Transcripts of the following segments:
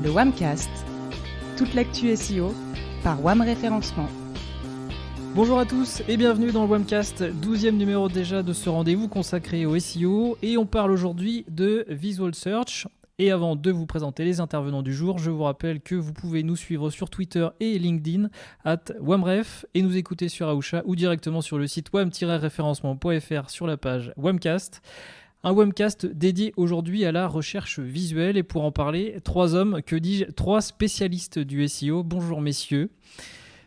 le WAMcast, toute l'actu SEO par WAM Référencement. Bonjour à tous et bienvenue dans le WAMcast, 12e numéro déjà de ce rendez-vous consacré au SEO, et on parle aujourd'hui de Visual Search. Et avant de vous présenter les intervenants du jour, je vous rappelle que vous pouvez nous suivre sur Twitter et LinkedIn @WAMREF et nous écouter sur Aoucha ou directement sur le site wam-référencement.fr sur la page WAMcast. Un WAMcast dédié aujourd'hui à la recherche visuelle, et pour en parler, trois spécialistes du SEO. Bonjour messieurs.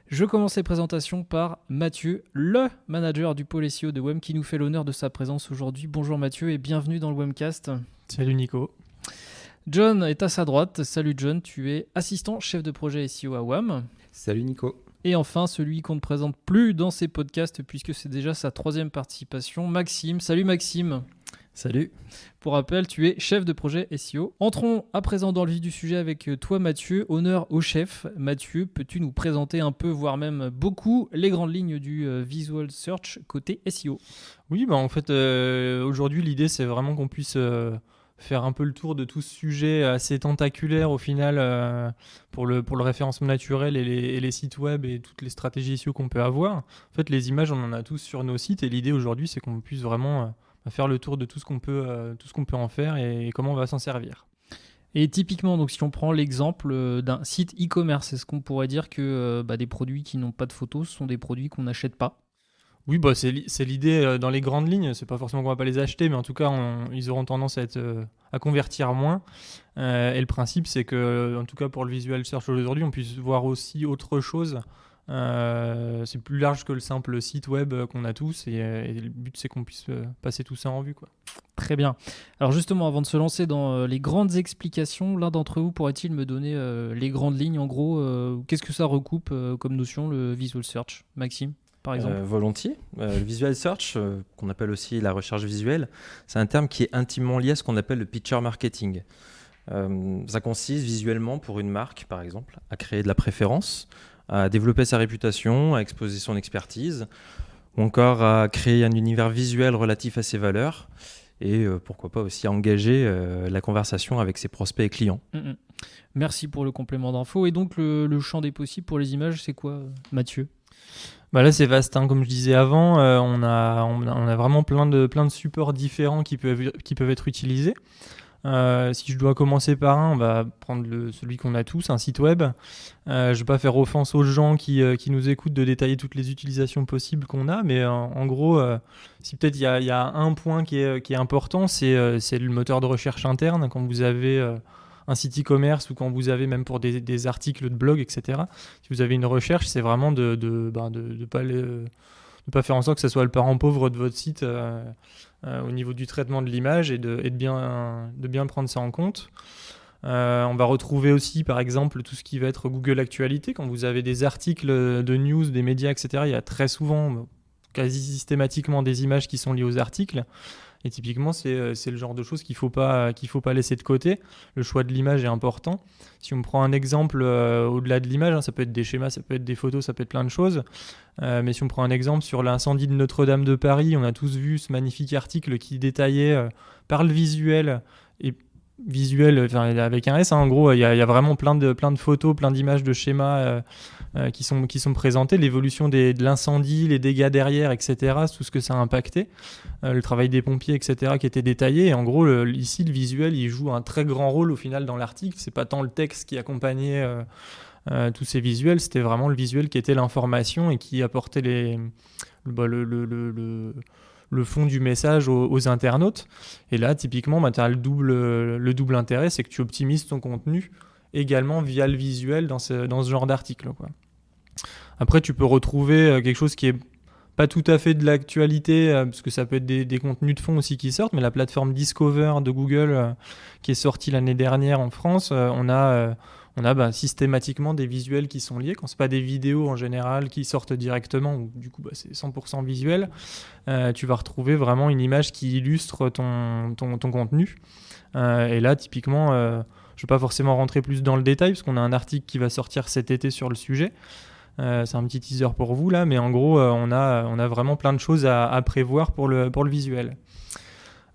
Je commence les présentations par Mathieu, le manager du pôle SEO de WAM, qui nous fait l'honneur de sa présence aujourd'hui. Bonjour Mathieu et bienvenue dans le WAMcast. Salut Nico. John est à sa droite. Salut John, tu es assistant chef de projet SEO à WAM. Salut Nico. Et enfin, celui qu'on ne présente plus dans ces podcasts puisque c'est déjà sa 3e participation, Maxime. Salut Maxime. Salut. Pour rappel, tu es chef de projet SEO. Entrons à présent dans le vif du sujet avec toi Mathieu. Honneur au chef. Mathieu, peux-tu nous présenter un peu, voire même beaucoup, les grandes lignes du Visual Search côté SEO ? Oui, en fait, aujourd'hui, l'idée, c'est vraiment qu'on puisse faire un peu le tour de tout ce sujet assez tentaculaire au final pour le référencement naturel et les sites web et toutes les stratégies SEO qu'on peut avoir. En fait, les images, on en a tous sur nos sites, et l'idée aujourd'hui, c'est qu'on puisse vraiment faire le tour de tout ce qu'on peut en faire et comment on va s'en servir. Et typiquement, donc, si on prend l'exemple d'un site e-commerce, est-ce qu'on pourrait dire que des produits qui n'ont pas de photos sont des produits qu'on n'achète pas ? Oui, c'est l'idée dans les grandes lignes. C'est pas forcément qu'on va pas les acheter, mais en tout cas, ils auront tendance à convertir moins. Et le principe, c'est que, en tout cas pour le Visual Search aujourd'hui, on puisse voir aussi autre chose. C'est plus large que le simple site web qu'on a tous, et le but, c'est qu'on puisse passer tout ça en vue, quoi. Très bien. Alors justement, avant de se lancer dans les grandes explications, l'un d'entre vous pourrait-il me donner les grandes lignes, en gros, qu'est-ce que ça recoupe comme notion, le Visual Search ? Maxime ? Volontiers. Le Visual Search, qu'on appelle aussi la recherche visuelle, c'est un terme qui est intimement lié à ce qu'on appelle le picture marketing. Ça consiste visuellement pour une marque, par exemple, à créer de la préférence, à développer sa réputation, à exposer son expertise, ou encore à créer un univers visuel relatif à ses valeurs, et pourquoi pas aussi à engager la conversation avec ses prospects et clients. Merci pour le complément d'info. Et donc le champ des possibles pour les images, c'est quoi, Mathieu ? Là, c'est vaste, hein. Comme je disais avant, on a vraiment plein de supports différents qui peuvent être utilisés. Si je dois commencer par un, on va prendre celui qu'on a tous, un site web. Je ne vais pas faire offense aux gens qui nous écoutent de détailler toutes les utilisations possibles qu'on a, mais en gros, si peut-être il y a un point qui est important, c'est le moteur de recherche interne. Quand vous avez un site e-commerce, ou quand vous avez même pour des articles de blog, etc. Si vous avez une recherche, c'est vraiment de pas faire en sorte que ce soit le parent pauvre de votre site au niveau du traitement de l'image, et de bien prendre ça en compte. On va retrouver aussi, par exemple, tout ce qui va être Google Actualité. Quand vous avez des articles de news, des médias, etc., il y a très souvent, quasi systématiquement, des images qui sont liées aux articles. Et typiquement, c'est le genre de choses qu'il faut pas laisser de côté. Le choix de l'image est important. Si on prend un exemple au-delà de l'image, ça peut être des schémas, ça peut être des photos, ça peut être plein de choses. Mais si on prend un exemple sur l'incendie de Notre-Dame de Paris, on a tous vu ce magnifique article qui détaillait par le visuel, et visuel avec un S, hein, en gros, il y a vraiment plein de photos, plein d'images, de schémas qui sont présentés, l'évolution de l'incendie, les dégâts derrière, etc., tout ce que ça a impacté, le travail des pompiers, etc., qui était détaillé. Et en gros, ici, le visuel, il joue un très grand rôle au final dans l'article. C'est pas tant le texte qui accompagnait tous ces visuels, c'était vraiment le visuel qui était l'information et qui apportait le fond du message aux internautes. Et là, typiquement, tu as le double intérêt, c'est que tu optimises ton contenu également via le visuel dans ce genre d'article, quoi. Après, tu peux retrouver quelque chose qui est pas tout à fait de l'actualité, parce que ça peut être des contenus de fond aussi qui sortent, mais la plateforme Discover de Google qui est sortie l'année dernière en France, on a systématiquement des visuels qui sont liés. Quand c'est pas des vidéos en général qui sortent directement, ou du coup c'est 100% visuel, tu vas retrouver vraiment une image qui illustre ton contenu. Et là, typiquement, je ne vais pas forcément rentrer plus dans le détail, parce qu'on a un article qui va sortir cet été sur le sujet. C'est un petit teaser pour vous là, mais en gros, on a vraiment plein de choses à prévoir pour le visuel.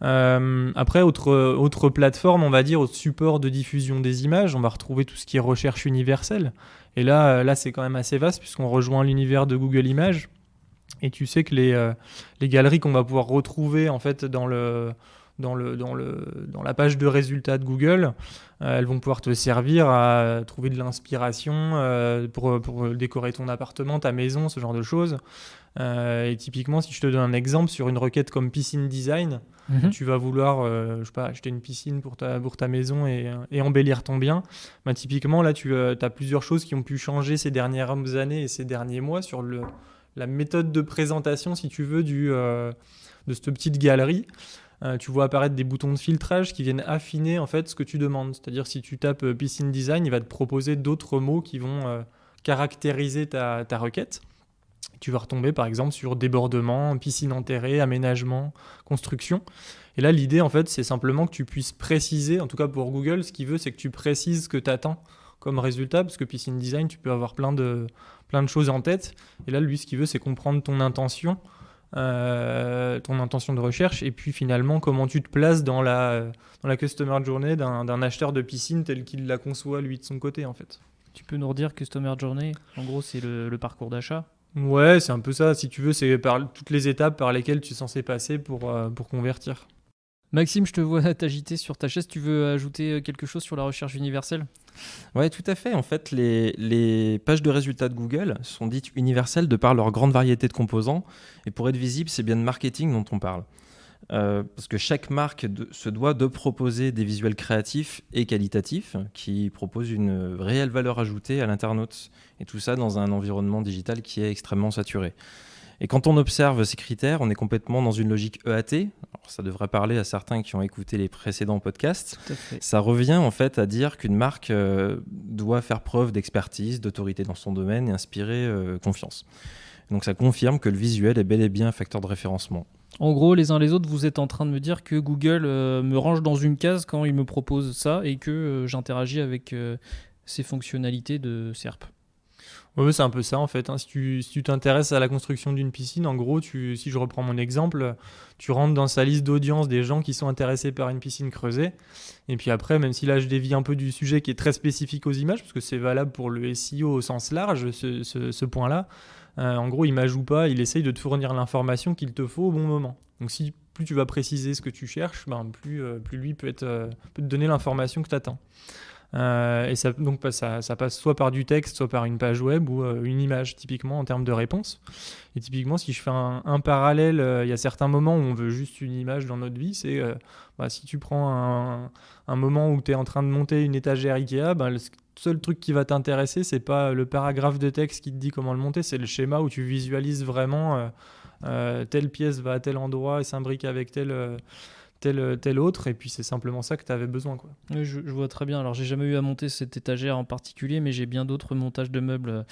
Après, autre plateforme, on va dire, au support de diffusion des images, on va retrouver tout ce qui est recherche universelle. Et là c'est quand même assez vaste puisqu'on rejoint l'univers de Google Images. Et tu sais que les galeries qu'on va pouvoir retrouver en fait dans la page de résultats de Google, elles vont pouvoir te servir à trouver de l'inspiration pour décorer ton appartement, ta maison, ce genre de choses. Et typiquement, si je te donne un exemple sur une requête comme piscine design, tu vas vouloir je sais pas, acheter une piscine pour ta maison et embellir ton bien. Bah, typiquement, là, tu as plusieurs choses qui ont pu changer ces dernières années et ces derniers mois sur la méthode de présentation, si tu veux, de cette petite galerie. Tu vois apparaître des boutons de filtrage qui viennent affiner en fait ce que tu demandes. C'est-à-dire si tu tapes piscine design, il va te proposer d'autres mots qui vont caractériser ta requête. Tu vas retomber par exemple sur débordement, piscine enterrée, aménagement, construction. Et là, l'idée en fait, c'est simplement que tu puisses préciser, en tout cas pour Google, ce qu'il veut, c'est que tu précises ce que tu attends comme résultat, parce que piscine design, tu peux avoir plein de choses en tête. Et là, lui, ce qu'il veut, c'est comprendre ton intention de recherche, et puis finalement comment tu te places dans la customer journey d'un acheteur de piscine tel qu'il la conçoit lui de son côté en fait. Tu peux nous redire customer journey? En gros, c'est le parcours d'achat. Ouais, c'est un peu ça. Si tu veux, c'est par toutes les étapes par lesquelles tu es censé passer pour convertir. Maxime, je te vois t'agiter sur ta chaise. Tu veux ajouter quelque chose sur la recherche universelle? Ouais, tout à fait. En fait, les pages de résultats de Google sont dites universelles de par leur grande variété de composants. Et pour être visible, c'est bien de marketing dont on parle. Parce que chaque marque se doit de proposer des visuels créatifs et qualitatifs qui proposent une réelle valeur ajoutée à l'internaute. Et tout ça dans un environnement digital qui est extrêmement saturé. Et quand on observe ces critères, on est complètement dans une logique EAT. Alors, ça devrait parler à certains qui ont écouté les précédents podcasts. Tout à fait. Ça revient en fait à dire qu'une marque doit faire preuve d'expertise, d'autorité dans son domaine et inspirer confiance. Donc ça confirme que le visuel est bel et bien un facteur de référencement. En gros, les uns les autres, vous êtes en train de me dire que Google me range dans une case quand il me propose ça et que j'interagis avec ces fonctionnalités de SERP. Ouais, c'est un peu ça en fait. Hein. Si tu t'intéresses à la construction d'une piscine, en gros, si je reprends mon exemple, tu rentres dans sa liste d'audience des gens qui sont intéressés par une piscine creusée. Et puis après, même si là je dévie un peu du sujet qui est très spécifique aux images, parce que c'est valable pour le SEO au sens large, ce point-là, en gros, image ou pas, il essaye de te fournir l'information qu'il te faut au bon moment. Donc si plus tu vas préciser ce que tu cherches, plus lui peut te donner l'information que tu attends. Et ça passe soit par du texte, soit par une page web ou une image, typiquement en termes de réponse. Et typiquement, si je fais un parallèle, il y a certains moments où on veut juste une image dans notre vie, c'est si tu prends un moment où tu es en train de monter une étagère Ikea, le seul truc qui va t'intéresser, c'est pas le paragraphe de texte qui te dit comment le monter, c'est le schéma où tu visualises vraiment telle pièce va à tel endroit et s'imbrique avec tel autre, et puis c'est simplement ça que tu avais besoin, quoi. Oui, je vois très bien. Alors, j'ai jamais eu à monter cette étagère en particulier, mais j'ai bien d'autres montages de meubles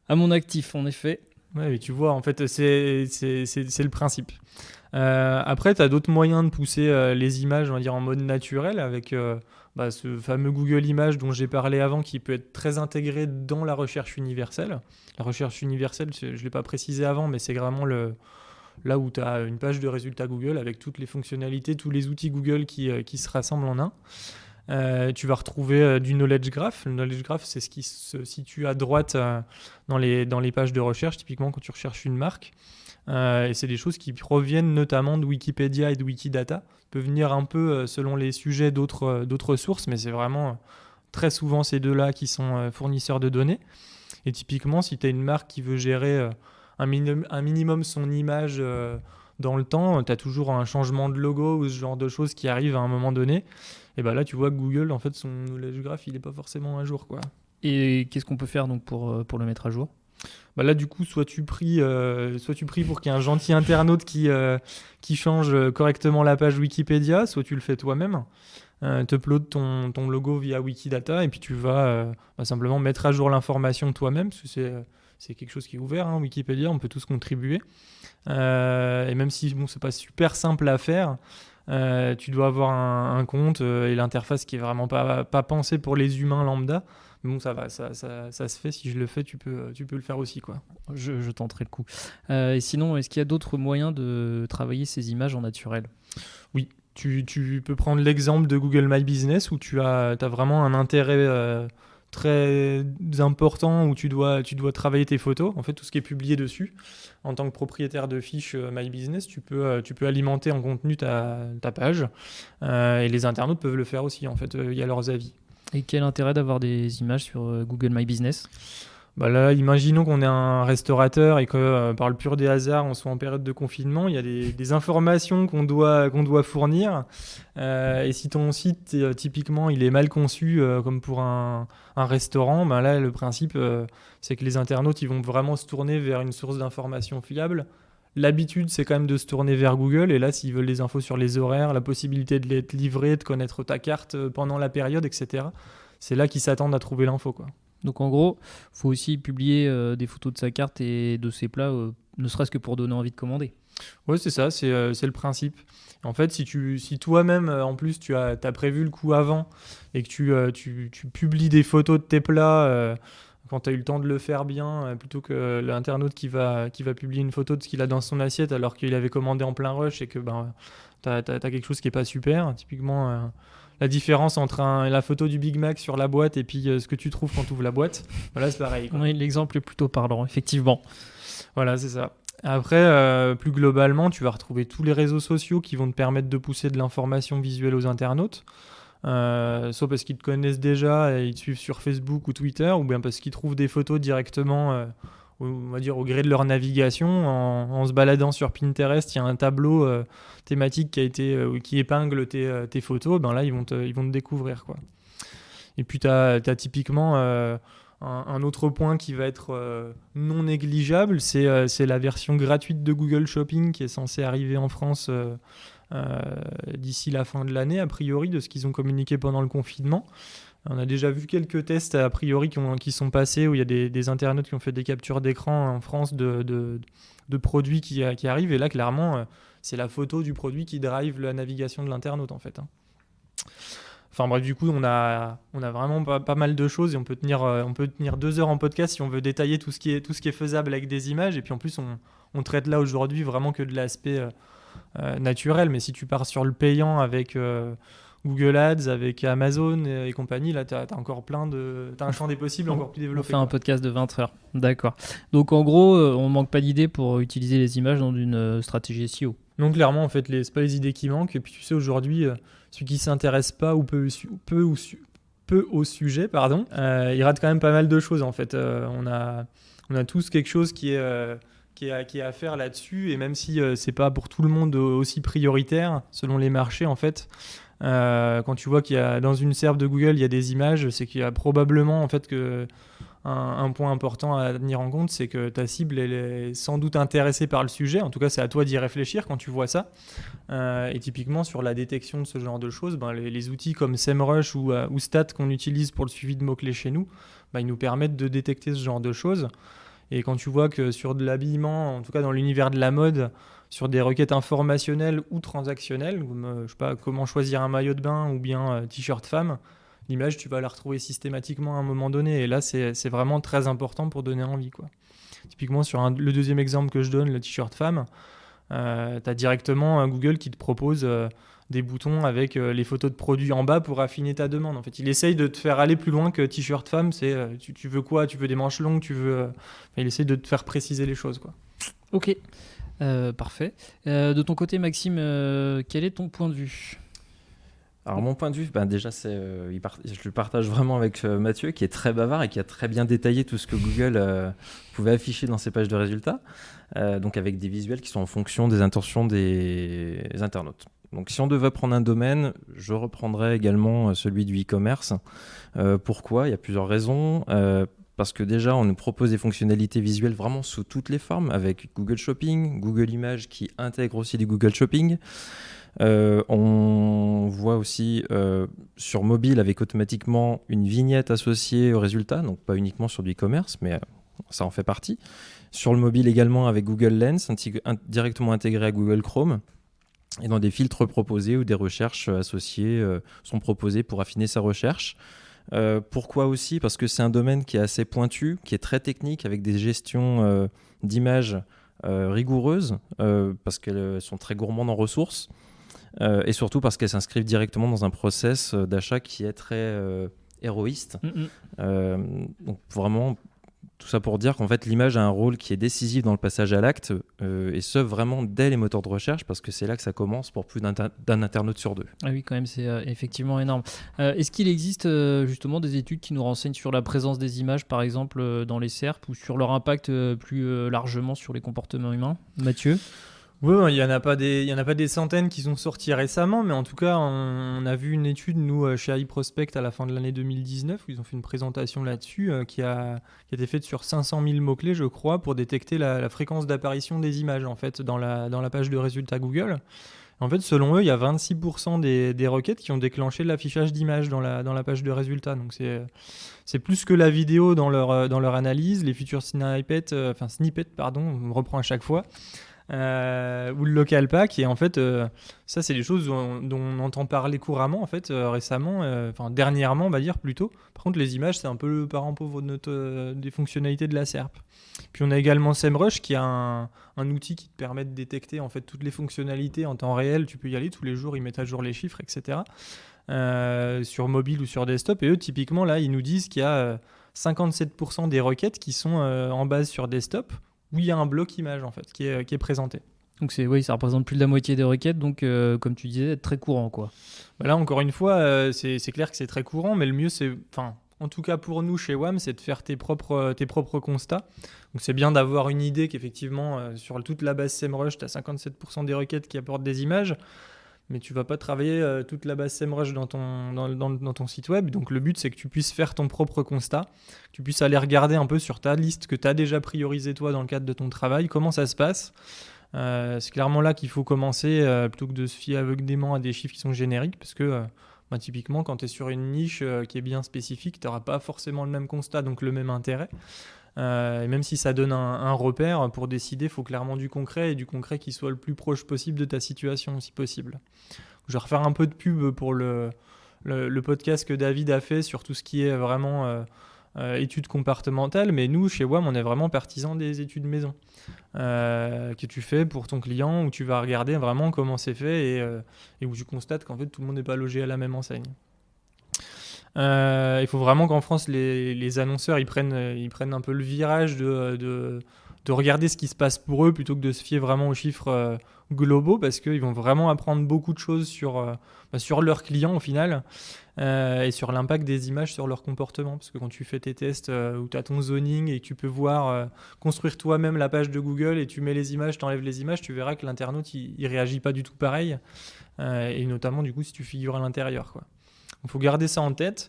à mon actif, en effet. Ouais, mais tu vois, en fait, c'est le principe. Après, tu as d'autres moyens de pousser les images, on va dire, en mode naturel, avec ce fameux Google Images dont j'ai parlé avant, qui peut être très intégré dans la recherche universelle. La recherche universelle, je ne l'ai pas précisé avant, mais c'est vraiment là où tu as une page de résultats Google avec toutes les fonctionnalités, tous les outils Google qui se rassemblent en un. Tu vas retrouver du knowledge graph. Le knowledge graph, c'est ce qui se situe à droite dans les pages de recherche, typiquement quand tu recherches une marque. Et c'est des choses qui proviennent notamment de Wikipédia et de Wikidata. Ça peut venir un peu selon les sujets d'autres sources, mais c'est vraiment très souvent ces deux-là qui sont fournisseurs de données. Et typiquement, si tu as une marque qui veut gérer un minimum son image dans le temps, tu as toujours un changement de logo ou ce genre de choses qui arrivent à un moment donné. Et là, tu vois que Google, en fait, son knowledge graph, il n'est pas forcément à jour, quoi. Et qu'est-ce qu'on peut faire donc pour le mettre à jour? Là, du coup, soit tu pries pour qu'il y ait un gentil internaute qui change correctement la page Wikipédia, soit tu le fais toi-même. T'uploades ton logo via Wikidata, et puis tu vas simplement mettre à jour l'information toi-même, parce que c'est quelque chose qui est ouvert, hein, Wikipédia, on peut tous contribuer. Et même si c'est pas super simple à faire, tu dois avoir un compte et l'interface qui est vraiment pas pensée pour les humains lambda. Mais bon, ça va, ça se fait. Si je le fais, tu peux le faire aussi, quoi. Je tenterai le coup. Et sinon, est-ce qu'il y a d'autres moyens de travailler ces images en naturel? Oui. Tu peux prendre l'exemple de Google My Business où tu as vraiment un intérêt très important où tu dois travailler tes photos, en fait tout ce qui est publié dessus. En tant que propriétaire de fiches My Business, tu peux alimenter en contenu ta page et les internautes peuvent le faire aussi, en fait, il y a leurs avis. Et quel intérêt d'avoir des images sur Google My Business ? Bah là, imaginons qu'on est un restaurateur et que par le pur des hasards, on soit en période de confinement, il y a des informations qu'on doit fournir. Et si ton site, typiquement, il est mal conçu comme pour un restaurant, ben là, le principe, c'est que les internautes, ils vont vraiment se tourner vers une source d'information fiable. L'habitude, c'est quand même de se tourner vers Google. Et là, s'ils veulent des infos sur les horaires, la possibilité de l'être livré, de connaître ta carte pendant la période, etc., c'est là qu'ils s'attendent à trouver l'info, quoi. Donc en gros, il faut aussi publier des photos de sa carte et de ses plats, ne serait-ce que pour donner envie de commander. Oui, c'est ça, c'est le principe. En fait, si toi-même, en plus, tu as prévu le coup avant et que tu publies des photos de tes plats quand tu as eu le temps de le faire bien, plutôt que l'internaute qui va publier une photo de ce qu'il a dans son assiette alors qu'il avait commandé en plein rush et que tu as quelque chose qui n'est pas super. Typiquement, la différence entre la photo du Big Mac sur la boîte et puis ce que tu trouves quand tu ouvres la boîte, voilà, c'est pareil, quoi. Oui, l'exemple est plutôt parlant, effectivement. Voilà, c'est ça. Après, plus globalement, tu vas retrouver tous les réseaux sociaux qui vont te permettre de pousser de l'information visuelle aux internautes. Soit parce qu'ils te connaissent déjà et ils te suivent sur Facebook ou Twitter, ou bien parce qu'ils trouvent des photos directement on va dire au gré de leur navigation. En se baladant sur Pinterest, il y a un tableau thématique qui épingle tes photos. Ben là, ils vont te découvrir, quoi. Et puis, tu as typiquement un autre point qui va être non négligeable, c'est la version gratuite de Google Shopping qui est censée arriver en France d'ici la fin de l'année, a priori, de ce qu'ils ont communiqué pendant le confinement. On a déjà vu quelques tests, a priori, qui sont passés, où il y a des internautes qui ont fait des captures d'écran en France de produits qui arrivent. Et là, clairement, c'est la photo du produit qui drive la navigation de l'internaute, en fait. Enfin bref, du coup, on a vraiment pas mal de choses et on peut tenir 2 heures en podcast si on veut détailler tout ce qui est faisable avec des images. Et puis en plus, on traite là aujourd'hui vraiment que de l'aspect naturel. Mais si tu pars sur le payant avec Google Ads, avec Amazon et compagnie, là, t'as encore t'as un champ des possibles encore plus développé. On fait un podcast de 20 heures. D'accord. Donc en gros, on manque pas d'idées pour utiliser les images dans une stratégie SEO. Donc clairement, en fait, c'est pas les idées qui manquent. Et puis tu sais, aujourd'hui, celui qui s'intéresse pas ou peu au sujet, il rate quand même pas mal de choses, en fait. On a tous quelque chose qui est à faire là-dessus. Et même si c'est pas pour tout le monde aussi prioritaire, selon les marchés, en fait, quand tu vois qu'il y a dans une SERP de Google, il y a des images, c'est qu'il y a probablement, en fait, un point important à tenir en compte, c'est que ta cible, elle est sans doute intéressée par le sujet. En tout cas, c'est à toi d'y réfléchir quand tu vois ça. Et typiquement, sur la détection de ce genre de choses, les outils comme SEMrush ou Stat qu'on utilise pour le suivi de mots-clés chez nous, ils nous permettent de détecter ce genre de choses. Et quand tu vois que sur de l'habillement, en tout cas dans l'univers de la mode, sur des requêtes informationnelles ou transactionnelles, comme je sais pas, comment choisir un maillot de bain ou bien t-shirt femme, l'image, tu vas la retrouver systématiquement à un moment donné. Et là, c'est vraiment très important pour donner envie, quoi. Typiquement, sur le deuxième exemple que je donne, le t-shirt femme, tu as directement Google qui te propose des boutons avec les photos de produits en bas pour affiner ta demande. En fait, il essaye de te faire aller plus loin que t-shirt femme. C'est tu veux quoi ? Tu veux des manches longues ? Il essaye de te faire préciser les choses, quoi. Ok, parfait. De ton côté, Maxime, quel est ton point de vue ? Alors mon point de vue, déjà, je le partage vraiment avec Mathieu, qui est très bavard et qui a très bien détaillé tout ce que Google pouvait afficher dans ses pages de résultats, donc avec des visuels qui sont en fonction des intentions des internautes. Donc si on devait prendre un domaine, je reprendrais également celui du e-commerce. Pourquoi ? Il y a plusieurs raisons. Parce que déjà, on nous propose des fonctionnalités visuelles vraiment sous toutes les formes, avec Google Shopping, Google Images qui intègre aussi du Google Shopping. On voit aussi sur mobile avec automatiquement une vignette associée au résultat, donc pas uniquement sur du e-commerce, mais ça en fait partie. Sur le mobile également avec Google Lens, directement intégré à Google Chrome, et dans des filtres proposés ou des recherches associées sont proposées pour affiner sa recherche. Pourquoi aussi ? Parce que c'est un domaine qui est assez pointu, qui est très technique, avec des gestions d'images rigoureuses, parce qu'elles sont très gourmandes en ressources. et surtout parce qu'elles s'inscrivent directement dans un process d'achat qui est très héroïste. Donc vraiment, tout ça pour dire qu'en fait l'image a un rôle qui est décisif dans le passage à l'acte, et ce vraiment dès les moteurs de recherche, parce que c'est là que ça commence pour plus d'un internaute sur 2. Ah oui, quand même, c'est effectivement énorme. Est-ce qu'il existe justement des études qui nous renseignent sur la présence des images, par exemple, dans les SERP, ou sur leur impact plus largement sur les comportements humains? Mathieu? Oui, il n'y en a pas des centaines qui sont sortis récemment, mais en tout cas, on a vu une étude, nous, chez iProspect, à la fin de l'année 2019, où ils ont fait une présentation là-dessus, qui a été faite sur 500 000 mots-clés, je crois, pour détecter la fréquence d'apparition des images, en fait, dans la page de résultats Google. En fait, selon eux, il y a 26% des requêtes qui ont déclenché l'affichage d'images dans la page de résultats. Donc, c'est plus que la vidéo dans leur analyse, les feature snippets, on me reprend à chaque fois. Ou le local pack, et en fait ça c'est des choses dont on entend parler couramment en fait, récemment, dernièrement on va dire plutôt. Par contre les images c'est un peu le parent pauvre des fonctionnalités de la SERP. Puis on a également SEMrush qui a un outil qui te permet de détecter en fait toutes les fonctionnalités en temps réel. Tu peux y aller tous les jours, ils mettent à jour les chiffres, etc. Sur mobile ou sur desktop, et eux typiquement là ils nous disent qu'il y a 57% des requêtes qui sont en base sur desktop, où il y a un bloc image en fait qui est présenté. Donc ça représente plus de la moitié des requêtes, donc comme tu disais, très courant quoi. Là encore une fois, c'est clair que c'est très courant, mais le mieux c'est, en tout cas pour nous chez WAM, c'est de faire tes propres constats. Donc c'est bien d'avoir une idée qu'effectivement sur toute la base SEMrush, tu as 57% des requêtes qui apportent des images, mais tu vas pas travailler toute la base SEMrush dans ton site web. Donc le but c'est que tu puisses faire ton propre constat, que tu puisses aller regarder un peu sur ta liste que tu as déjà priorisé toi dans le cadre de ton travail, comment ça se passe. C'est clairement là qu'il faut commencer, plutôt que de se fier aveuglément à des chiffres qui sont génériques, parce que typiquement quand tu es sur une niche qui est bien spécifique, tu n'auras pas forcément le même constat, donc le même intérêt. Et même si ça donne un repère, pour décider, il faut clairement du concret, et du concret qui soit le plus proche possible de ta situation, si possible. Je vais refaire un peu de pub pour le podcast que David a fait sur tout ce qui est vraiment études comportementales, mais nous, chez WAM, on est vraiment partisans des études maison que tu fais pour ton client, où tu vas regarder vraiment comment c'est fait, et où tu constates qu'en fait, tout le monde n'est pas logé à la même enseigne. Il faut vraiment qu'en France, les annonceurs ils prennent un peu le virage de regarder ce qui se passe pour eux, plutôt que de se fier vraiment aux chiffres globaux, parce qu'ils vont vraiment apprendre beaucoup de choses sur leurs clients au final, et sur l'impact des images sur leur comportement. Parce que quand tu fais tes tests où tu as ton zoning et que tu peux voir construire toi-même la page de Google, et tu mets les images, tu enlèves les images, tu verras que l'internaute il réagit pas du tout pareil, et notamment du coup si tu figures à l'intérieur, quoi. Il faut garder ça en tête,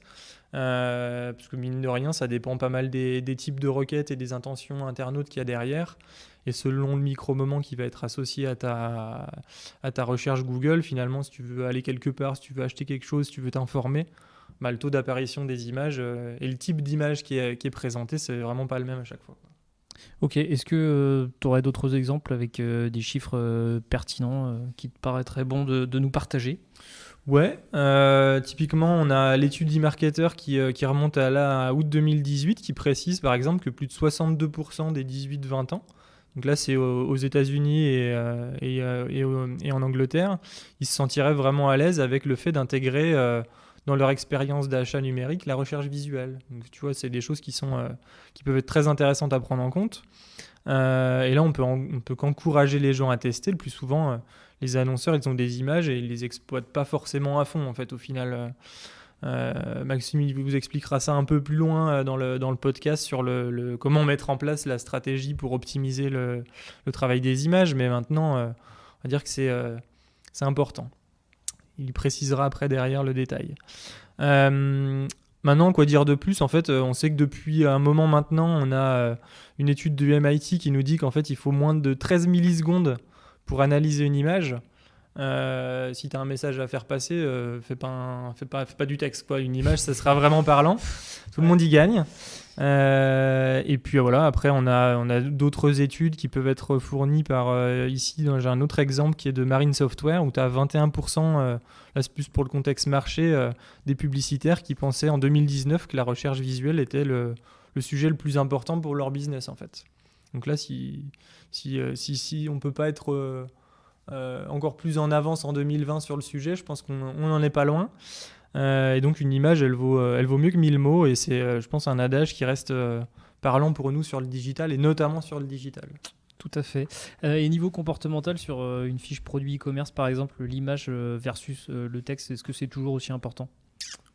parce que mine de rien, ça dépend pas mal des types de requêtes et des intentions internautes qu'il y a derrière. Et selon le micro-moment qui va être associé à ta recherche Google, finalement, si tu veux aller quelque part, si tu veux acheter quelque chose, si tu veux t'informer, le taux d'apparition des images et le type d'image qui est présenté, c'est vraiment pas le même à chaque fois. Ok, est-ce que tu aurais d'autres exemples avec des chiffres pertinents qui te paraîtraient bons de nous partager ? Ouais, typiquement on a l'étude e-marketer qui remonte à août 2018, qui précise par exemple que plus de 62% des 18-20 ans, donc là c'est aux États-Unis et en Angleterre, ils se sentiraient vraiment à l'aise avec le fait d'intégrer dans leur expérience d'achat numérique la recherche visuelle. Donc tu vois, c'est des choses qui peuvent être très intéressantes à prendre en compte. Et là on peut qu'encourager les gens à tester. Le plus souvent les annonceurs, ils ont des images et ils les exploitent pas forcément à fond en fait au final. Maxime il vous expliquera ça un peu plus loin dans le podcast sur comment mettre en place la stratégie pour optimiser le travail des images, mais maintenant on va dire que c'est important. Il précisera après derrière le détail. Maintenant, quoi dire de plus ? En fait, on sait que depuis un moment maintenant, on a une étude du MIT qui nous dit qu'en fait, il faut moins de 13 millisecondes pour analyser une image. Si tu as un message à faire passer, fais pas du texte, quoi. Une image, ça sera vraiment parlant. Tout le monde y gagne. Et puis voilà, après on a d'autres études qui peuvent être fournies par ici, j'ai un autre exemple qui est de Marine Software, où tu as 21%, là c'est plus pour le contexte marché, des publicitaires qui pensaient en 2019 que la recherche visuelle était le sujet le plus important pour leur business en fait. Donc là si on peut pas être encore plus en avance en 2020 sur le sujet. Je pense qu'on n'en est pas loin. Et donc une image, elle vaut mieux que 1000 mots. Et c'est, je pense, un adage qui reste parlant pour nous sur le digital, et notamment sur le digital. Tout à fait. Et niveau comportemental, sur une fiche produit e-commerce, par exemple, l'image versus le texte, est-ce que c'est toujours aussi important ?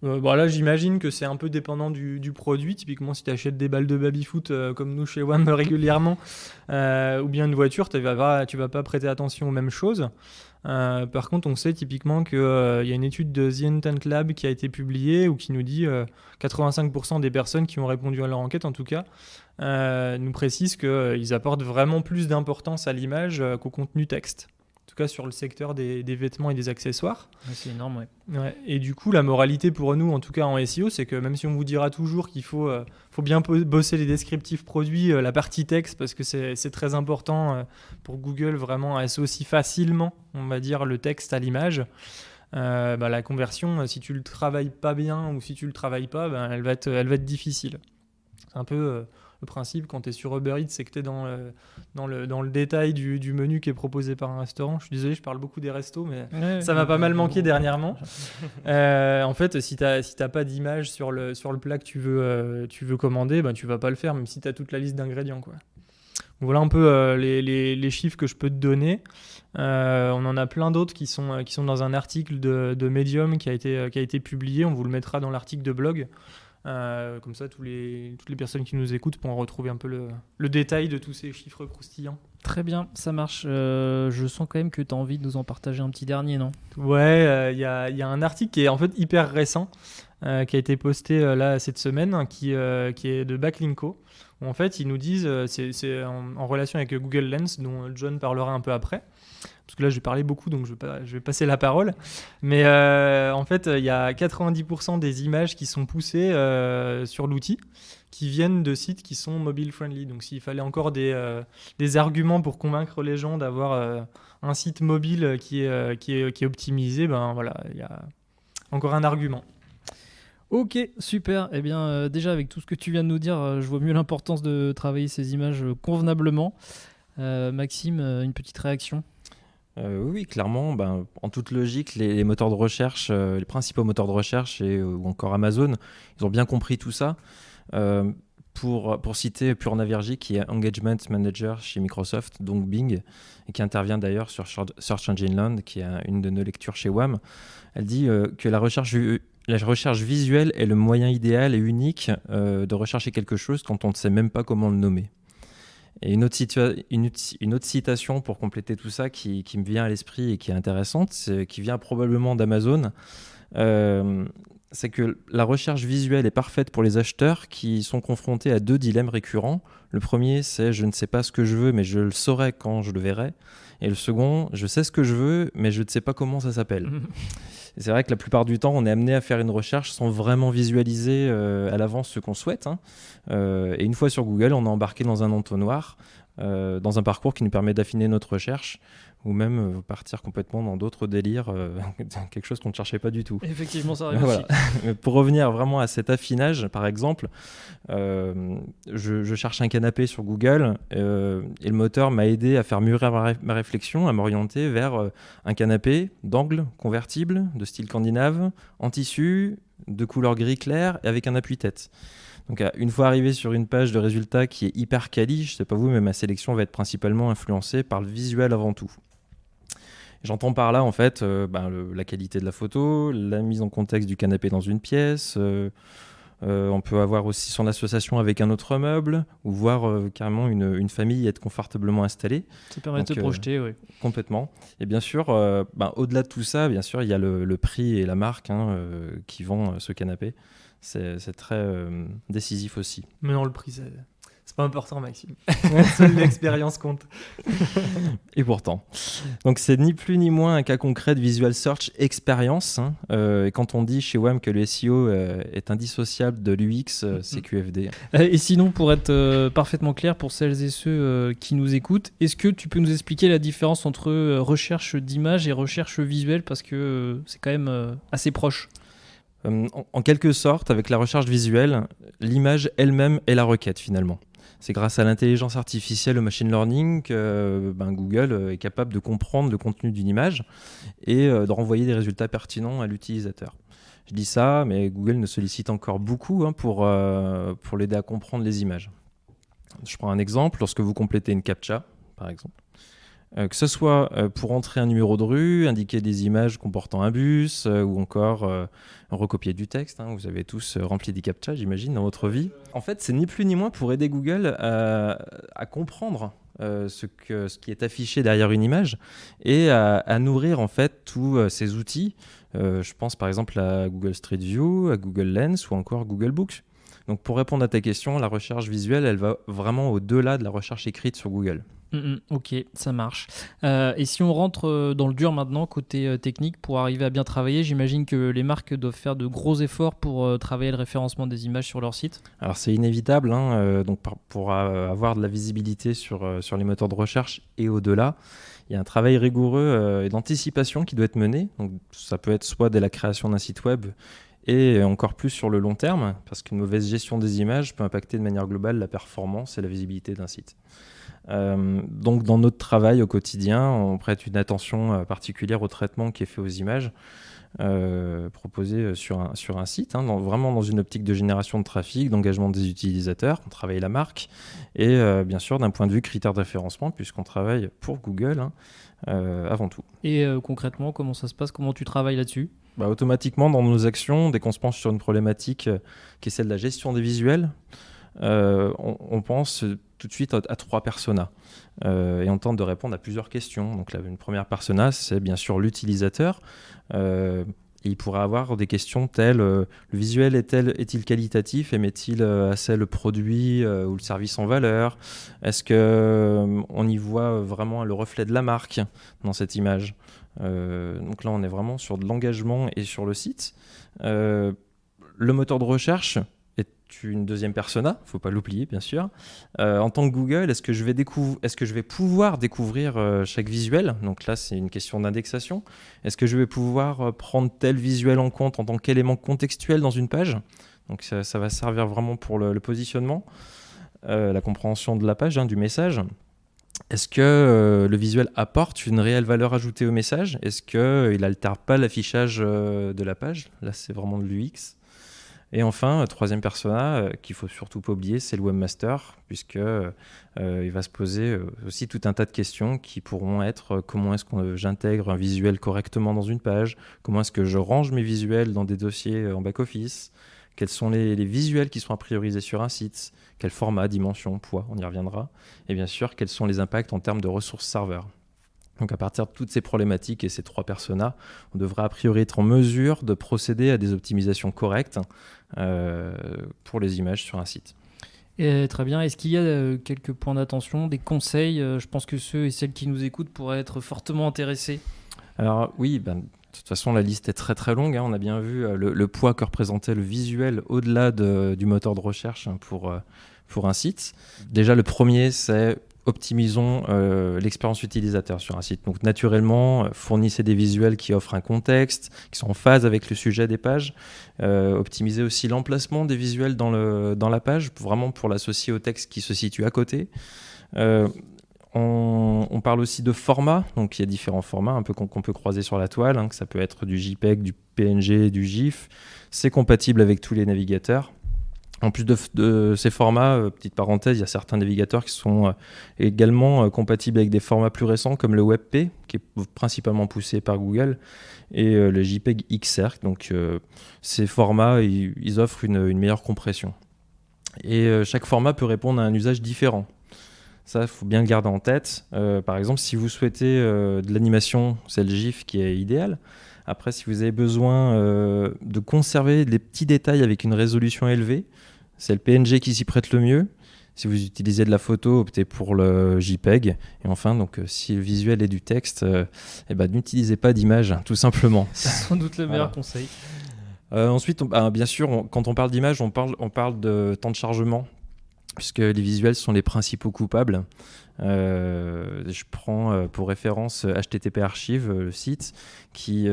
Là, j'imagine que c'est un peu dépendant du produit. Typiquement, si tu achètes des balles de baby-foot comme nous chez WAM régulièrement, ou bien une voiture, tu vas pas prêter attention aux mêmes choses. Par contre, on sait typiquement qu'il y a une étude de The Intent Lab qui a été publiée ou qui nous dit 85% des personnes qui ont répondu à leur enquête, en tout cas, nous précisent qu'ils apportent vraiment plus d'importance à l'image qu'au contenu texte. En tout cas sur le secteur des vêtements et des accessoires. Ouais, c'est énorme, ouais. Ouais. Et du coup, la moralité pour nous, en tout cas en SEO, c'est que même si on vous dira toujours qu'il faut bien bosser les descriptifs produits, la partie texte, parce que c'est très important pour Google vraiment associe facilement, on va dire, le texte à l'image. La conversion, si tu le travailles pas bien ou si tu le travailles pas, elle va être difficile. C'est un peu le principe quand tu es sur Uber Eats, c'est que tu es dans le détail du menu qui est proposé par un restaurant. Je suis désolé, je parle beaucoup des restos, mais ça m'a pas mal manqué dernièrement. En fait, si t'as pas d'image sur le plat que tu veux commander, tu vas pas le faire, même si tu as toute la liste d'ingrédients, quoi. Donc voilà un peu les chiffres que je peux te donner. On en a plein d'autres qui sont dans un article de Medium qui a été publié. On vous le mettra dans l'article de blog. Comme ça, toutes les personnes qui nous écoutent pourront retrouver un peu le détail de tous ces chiffres croustillants. Très bien, ça marche. Je sens quand même que tu as envie de nous en partager un petit dernier, non ? Ouais, il y a un article qui est en fait hyper récent, qui a été posté là cette semaine, qui est de Backlinko, où en fait ils nous disent, c'est en relation avec Google Lens, dont John parlera un peu après. Parce que là, je vais parler beaucoup, donc je vais passer la parole. Mais en fait, il y a 90% des images qui sont poussées sur l'outil qui viennent de sites qui sont mobile-friendly. Donc, s'il fallait encore des arguments pour convaincre les gens d'avoir un site mobile qui est optimisé, voilà, il y a encore un argument. Ok, super. Eh bien, déjà, avec tout ce que tu viens de nous dire, je vois mieux l'importance de travailler ces images convenablement. Maxime, une petite réaction ? Oui, clairement. En toute logique, les moteurs de recherche, les principaux moteurs de recherche ou encore Amazon, ils ont bien compris tout ça. Pour citer Pure Navergy, qui est Engagement Manager chez Microsoft, donc Bing, et qui intervient d'ailleurs sur Search Engine Land, qui est une de nos lectures chez WAM, elle dit que la recherche visuelle est le moyen idéal et unique de rechercher quelque chose quand on ne sait même pas comment le nommer. Et une autre citation pour compléter tout ça qui me vient à l'esprit et qui est intéressante, qui vient probablement d'Amazon, c'est que la recherche visuelle est parfaite pour les acheteurs qui sont confrontés à 2 dilemmes récurrents. Le premier, c'est « je ne sais pas ce que je veux, mais je le saurai quand je le verrai ». Et le second, « je sais ce que je veux, mais je ne sais pas comment ça s'appelle ». Et c'est vrai que la plupart du temps, on est amené à faire une recherche sans vraiment visualiser à l'avance ce qu'on souhaite. Et une fois sur Google, on est embarqué dans un entonnoir, dans un parcours qui nous permet d'affiner notre recherche ou même partir complètement dans d'autres délires, quelque chose qu'on ne cherchait pas du tout. Effectivement, ça arrive voilà. aussi. Pour revenir vraiment à cet affinage, par exemple, je cherche un canapé sur Google et le moteur m'a aidé à faire mûrir ma réflexion, à m'orienter vers un canapé d'angle convertible, de style scandinave, en tissu, de couleur gris clair et avec un appui-tête. Donc une fois arrivé sur une page de résultats qui est hyper quali, je sais pas vous, mais ma sélection va être principalement influencée par le visuel avant tout. J'entends par là en fait la qualité de la photo, la mise en contexte du canapé dans une pièce. On peut avoir aussi son association avec un autre meuble ou voir carrément une famille être confortablement installée. Ça permet de se projeter, oui. Complètement. Et bien sûr, au-delà de tout ça, bien sûr, il y a le prix et la marque qui vend ce canapé. C'est très décisif aussi. Mais non, le prix, c'est pas important, Maxime. Seule l'expérience compte. Et pourtant. Donc, c'est ni plus ni moins un cas concret de Visual Search expérience. Et quand on dit chez WAM que le SEO est indissociable de l'UX, c'est QFD. Et sinon, pour être parfaitement clair pour celles et ceux qui nous écoutent, est-ce que tu peux nous expliquer la différence entre recherche d'image et recherche visuelle, parce que c'est quand même assez proche? En quelque sorte, avec la recherche visuelle, l'image elle-même est la requête finalement. C'est grâce à l'intelligence artificielle, au machine learning, que Google est capable de comprendre le contenu d'une image et de renvoyer des résultats pertinents à l'utilisateur. Je dis ça, mais Google nous sollicite encore beaucoup pour l'aider à comprendre les images. Je prends un exemple. Lorsque vous complétez une CAPTCHA, par exemple, que ce soit pour entrer un numéro de rue, indiquer des images comportant un bus ou encore recopier du texte. Vous avez tous rempli des CAPTCHA, j'imagine, dans votre vie. En fait, c'est ni plus ni moins pour aider Google à comprendre ce qui est affiché derrière une image et à nourrir en fait tous ces outils. Je pense par exemple à Google Street View, à Google Lens ou encore Google Books. Donc pour répondre à ta question, la recherche visuelle, elle va vraiment au-delà de la recherche écrite sur Google. Ok, ça marche. Et si on rentre dans le dur maintenant, côté technique, pour arriver à bien travailler, j'imagine que les marques doivent faire de gros efforts pour travailler le référencement des images sur leur site. Alors c'est inévitable, donc pour avoir de la visibilité sur les moteurs de recherche et au-delà, il y a un travail rigoureux et d'anticipation qui doit être mené. Donc, ça peut être soit dès la création d'un site web et encore plus sur le long terme, parce qu'une mauvaise gestion des images peut impacter de manière globale la performance et la visibilité d'un site. Donc dans notre travail au quotidien, on prête une attention particulière au traitement qui est fait aux images proposées sur un site, vraiment dans une optique de génération de trafic, d'engagement des utilisateurs. On travaille la marque et bien sûr d'un point de vue critères de référencement, puisqu'on travaille pour Google avant tout. Et concrètement, comment ça se passe? Comment tu travailles là-dessus? Automatiquement, dans nos actions, dès qu'on se penche sur une problématique qui est celle de la gestion des visuels, on pense tout de suite à 3 personas et on tente de répondre à plusieurs questions. Donc là, une première persona, c'est bien sûr l'utilisateur. Il pourrait avoir des questions telles le visuel est-il qualitatif et met-il assez le produit ou le service en valeur? Est-ce qu'on y voit vraiment le reflet de la marque dans cette image? Donc là, on est vraiment sur de l'engagement et sur le site. Le moteur de recherche est une deuxième persona, il ne faut pas l'oublier bien sûr. En tant que Google, est-ce que je vais pouvoir découvrir chaque visuel? Donc là, c'est une question d'indexation. Est-ce que je vais pouvoir prendre tel visuel en compte en tant qu'élément contextuel dans une page? Donc ça va servir vraiment pour le positionnement, la compréhension de la page, du message. Est-ce que le visuel apporte une réelle valeur ajoutée au message? Est-ce qu'il n'altère pas l'affichage de la page? Là, c'est vraiment de l'UX. Et enfin, troisième persona qu'il ne faut surtout pas oublier, c'est le webmaster, puisqu'il va se poser aussi tout un tas de questions qui pourront être comment est-ce que j'intègre un visuel correctement dans une page? Comment est-ce que je range mes visuels dans des dossiers en back-office? Quels sont les visuels qui sont à prioriser sur un site? Quel format, dimension, poids? On y reviendra. Et bien sûr, quels sont les impacts en termes de ressources serveurs? Donc à partir de toutes ces problématiques et ces 3 personas, on devrait a priori être en mesure de procéder à des optimisations correctes pour les images sur un site. Et, très bien. Est-ce qu'il y a quelques points d'attention, des conseils? Je pense que ceux et celles qui nous écoutent pourraient être fortement intéressés. Alors oui, de toute façon, la liste est très très longue. On a bien vu le poids que représentait le visuel au-delà du moteur de recherche pour un site. Déjà, le premier, c'est optimisons l'expérience utilisateur sur un site. Donc naturellement, fournissez des visuels qui offrent un contexte, qui sont en phase avec le sujet des pages. Optimisez aussi l'emplacement des visuels dans la page, vraiment pour l'associer au texte qui se situe à côté. On parle aussi de format, donc il y a différents formats un peu qu'on peut croiser sur la toile, que ça peut être du JPEG, du PNG, du GIF. C'est compatible avec tous les navigateurs. En plus de ces formats, petite parenthèse, il y a certains navigateurs qui sont également compatibles avec des formats plus récents comme le WebP, qui est principalement poussé par Google, et le JPEG XR. Donc ces formats, ils offrent une meilleure compression. Et chaque format peut répondre à un usage différent. Ça, il faut bien le garder en tête. Par exemple, si vous souhaitez de l'animation, c'est le GIF qui est idéal. Après, si vous avez besoin de conserver des petits détails avec une résolution élevée, c'est le PNG qui s'y prête le mieux. Si vous utilisez de la photo, optez pour le JPEG. Et enfin, donc, si le visuel est du texte, n'utilisez pas d'image, tout simplement. C'est sans doute le meilleur conseil. Ensuite, bien sûr, quand on parle d'image, on parle de temps de chargement. puisque les visuels sont les principaux coupables. Je prends pour référence HTTP Archive, le site, qui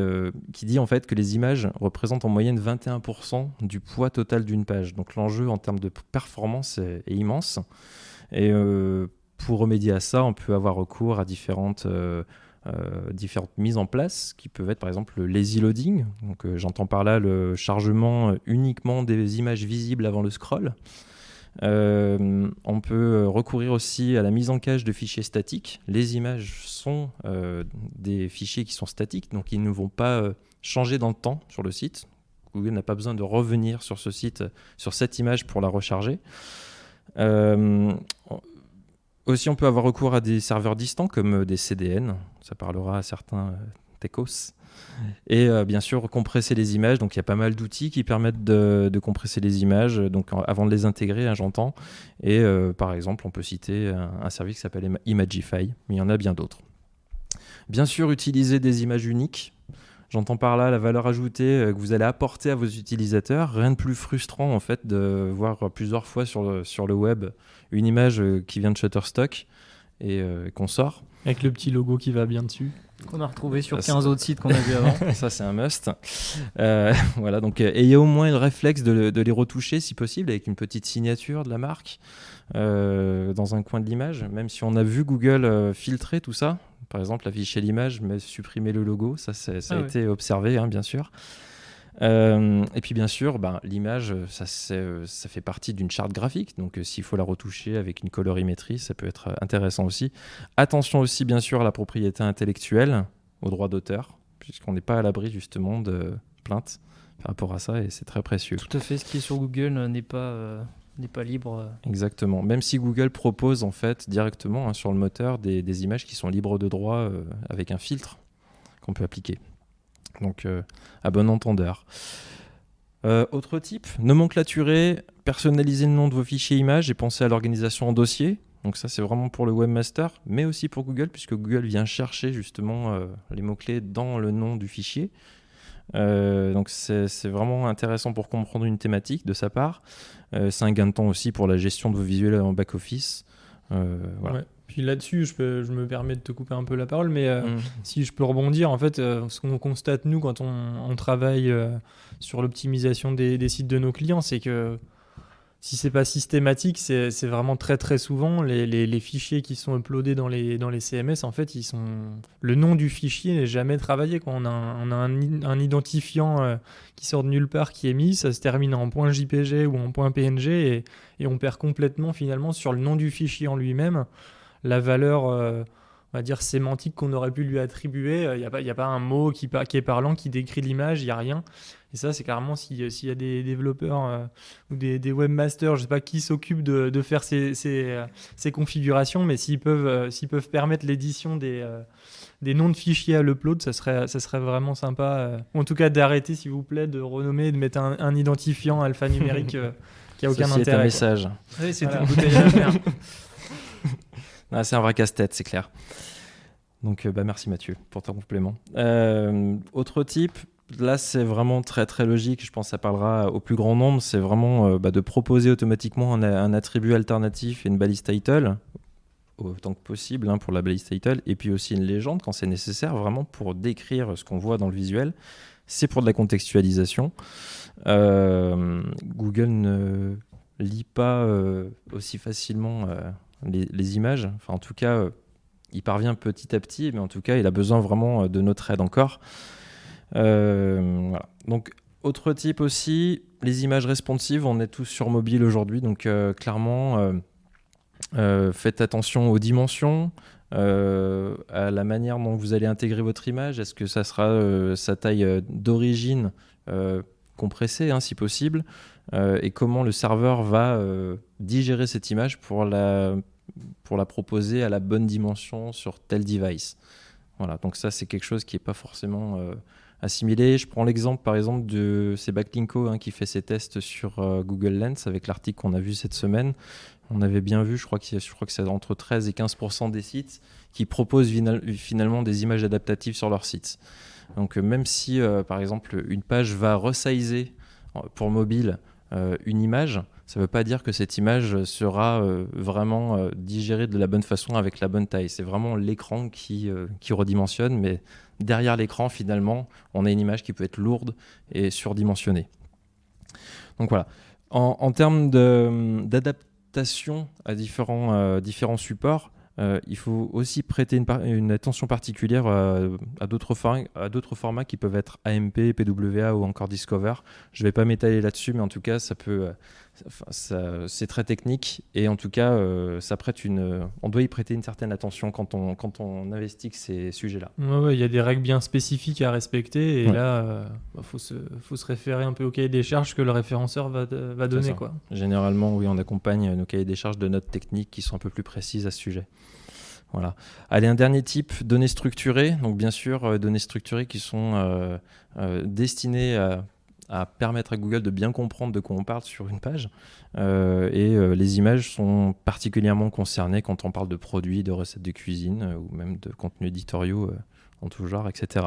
dit en fait que les images représentent en moyenne 21% du poids total d'une page. Donc l'enjeu en termes de performance est immense. Et pour remédier à ça, on peut avoir recours à différentes mises en place, qui peuvent être par exemple le lazy loading. Donc j'entends par là le chargement uniquement des images visibles avant le scroll. On peut recourir aussi à la mise en cache de fichiers statiques. Les images sont des fichiers qui sont statiques, donc ils ne vont pas changer dans le temps sur le site. Google n'a pas besoin de revenir sur ce site, sur cette image pour la recharger. Aussi, on peut avoir recours à des serveurs distants comme des CDN. Ça parlera à certains techos. Et bien sûr, compresser les images. Donc, il y a pas mal d'outils qui permettent de compresser les images donc, avant de les intégrer, hein, j'entends. Et par exemple, on peut citer un service qui s'appelle Imagify, mais il y en a bien d'autres. Bien sûr, utiliser des images uniques. J'entends par là la valeur ajoutée que vous allez apporter à vos utilisateurs. Rien de plus frustrant en fait de voir plusieurs fois sur le web une image qui vient de Shutterstock et qu'on sort. Avec le petit logo qui va bien dessus. Qu'on a retrouvé sur 15 autres sites qu'on a vu avant. Ça, c'est un must. Voilà, donc ayez au moins le réflexe de les retoucher si possible avec une petite signature de la marque dans un coin de l'image. Même si on a vu Google filtrer tout ça, par exemple afficher l'image mais supprimer le logo, ça a été observé, hein, bien sûr. Et puis bien sûr, l'image, ça fait partie d'une charte graphique, donc s'il faut la retoucher avec une colorimétrie, ça peut être intéressant aussi. Attention aussi bien sûr à la propriété intellectuelle, aux droits d'auteur, puisqu'on n'est pas à l'abri justement de plaintes par rapport à ça, et c'est très précieux. Tout à fait, ce qui est sur Google n'est pas libre. Exactement, même si Google propose en fait directement, hein, sur le moteur des images qui sont libres de droit avec un filtre qu'on peut appliquer. Donc, à bon entendeur. Autre type, nomenclaturer, personnaliser le nom de vos fichiers images et penser à l'organisation en dossier. Donc ça, c'est vraiment pour le webmaster, mais aussi pour Google, puisque Google vient chercher justement les mots-clés dans le nom du fichier. Donc c'est vraiment intéressant pour comprendre une thématique de sa part. C'est un gain de temps aussi pour la gestion de vos visuels en back-office. Voilà. Ouais. Puis là-dessus, je me permets de te couper un peu la parole, mais si je peux rebondir, en fait, ce qu'on constate, nous, quand on travaille sur l'optimisation des sites de nos clients, c'est que si c'est pas systématique, c'est vraiment très très souvent les fichiers qui sont uploadés dans les CMS, en fait, le nom du fichier n'est jamais travaillé, quoi. On a un identifiant qui sort de nulle part qui est mis, ça se termine en .jpg ou en .png et on perd complètement finalement sur le nom du fichier en lui-même la valeur, on va dire, sémantique qu'on aurait pu lui attribuer. Il n'y a pas un mot qui est parlant, qui décrit l'image, il n'y a rien. Et ça, c'est carrément s'il y a des développeurs ou des webmasters, je ne sais pas qui s'occupe de faire ces configurations, mais s'ils peuvent permettre l'édition des noms de fichiers à l'upload, ça serait vraiment sympa. En tout cas, d'arrêter, s'il vous plaît, de renommer, de mettre un identifiant alphanumérique qui n'a aucun intérêt. C'est un message. Oui, c'est une bouteille à la mer. Ah, c'est un vrai casse-tête, c'est clair. Donc, merci Mathieu pour ton complément. Autre type, là c'est vraiment très très logique, je pense que ça parlera au plus grand nombre, c'est vraiment de proposer automatiquement un attribut alternatif et une balise title, autant que possible, hein, pour la balise title, et puis aussi une légende quand c'est nécessaire, vraiment pour décrire ce qu'on voit dans le visuel. C'est pour de la contextualisation. Google ne lit pas aussi facilement les images, enfin en tout cas il parvient petit à petit, mais en tout cas il a besoin vraiment de notre aide encore. Voilà. Donc autre type aussi, les images responsives, on est tous sur mobile aujourd'hui, donc clairement faites attention aux dimensions, à la manière dont vous allez intégrer votre image. Est-ce que ça sera sa taille d'origine compressée, hein, si possible, et comment le serveur va digérer cette image pour la proposer à la bonne dimension sur tel device. Voilà, donc ça c'est quelque chose qui n'est pas forcément assimilé. Je prends l'exemple par exemple c'est Backlinko, hein, qui fait ses tests sur Google Lens avec l'article qu'on a vu cette semaine. On avait bien vu, je crois que c'est entre 13 et 15% des sites qui proposent finalement des images adaptatives sur leur site. Donc même si par exemple une page va resizer pour mobile une image, Ça ne veut pas dire que cette image sera vraiment digérée de la bonne façon avec la bonne taille. C'est vraiment l'écran qui redimensionne, mais derrière l'écran, finalement, on a une image qui peut être lourde et surdimensionnée. Donc voilà. En termes d'adaptation à différents supports, il faut aussi prêter une attention particulière à d'autres formats qui peuvent être AMP, PWA ou encore Discover. Je ne vais pas m'étaler là-dessus, mais en tout cas, c'est très technique et en tout cas, on doit y prêter une certaine attention quand on investit ces sujets-là. Ouais, y a des règles bien spécifiques à respecter et là, faut se référer un peu au cahier des charges que le référenceur va donner, quoi. Généralement, oui, on accompagne nos cahiers des charges de notes techniques qui sont un peu plus précises à ce sujet. Voilà. Allez, un dernier type, données structurées. Donc bien sûr, données structurées qui sont destinées à permettre à Google de bien comprendre de quoi on parle sur une page. Les images sont particulièrement concernées quand on parle de produits, de recettes de cuisine ou même de contenus éditoriaux en tout genre, etc.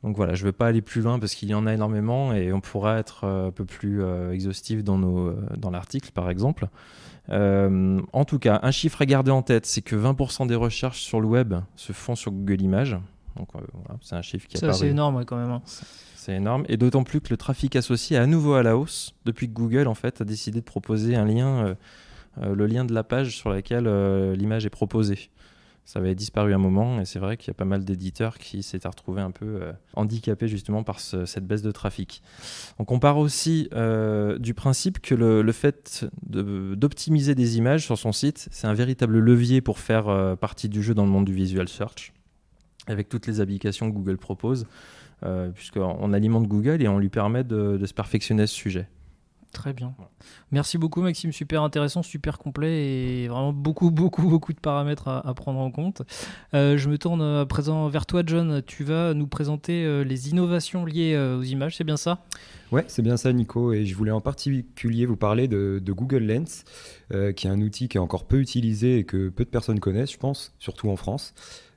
Donc voilà, je ne vais pas aller plus loin parce qu'il y en a énormément et on pourra être un peu plus exhaustif dans l'article, par exemple. En tout cas, un chiffre à garder en tête, c'est que 20% des recherches sur le web se font sur Google Images. Donc voilà, c'est un chiffre qui apparaît. C'est énorme quand même. C'est énorme. Et d'autant plus que le trafic associé est à nouveau à la hausse depuis que Google en fait, a décidé de proposer un lien, le lien de la page sur laquelle l'image est proposée. Ça avait disparu un moment et c'est vrai qu'il y a pas mal d'éditeurs qui s'étaient retrouvés un peu handicapés justement par cette baisse de trafic. Donc on part aussi du principe que le fait d'optimiser des images sur son site, c'est un véritable levier pour faire partie du jeu dans le monde du visual search, avec toutes les applications que Google propose, puisqu'on alimente Google et on lui permet de se perfectionner à ce sujet. Très bien. Merci beaucoup Maxime, super intéressant, super complet et vraiment beaucoup de paramètres à prendre en compte. Je me tourne à présent vers toi John, tu vas nous présenter les innovations liées aux images, c'est bien ça ? Ouais, c'est bien ça Nico, et je voulais en particulier vous parler de Google Lens, qui est un outil qui est encore peu utilisé et que peu de personnes connaissent, je pense, surtout en France.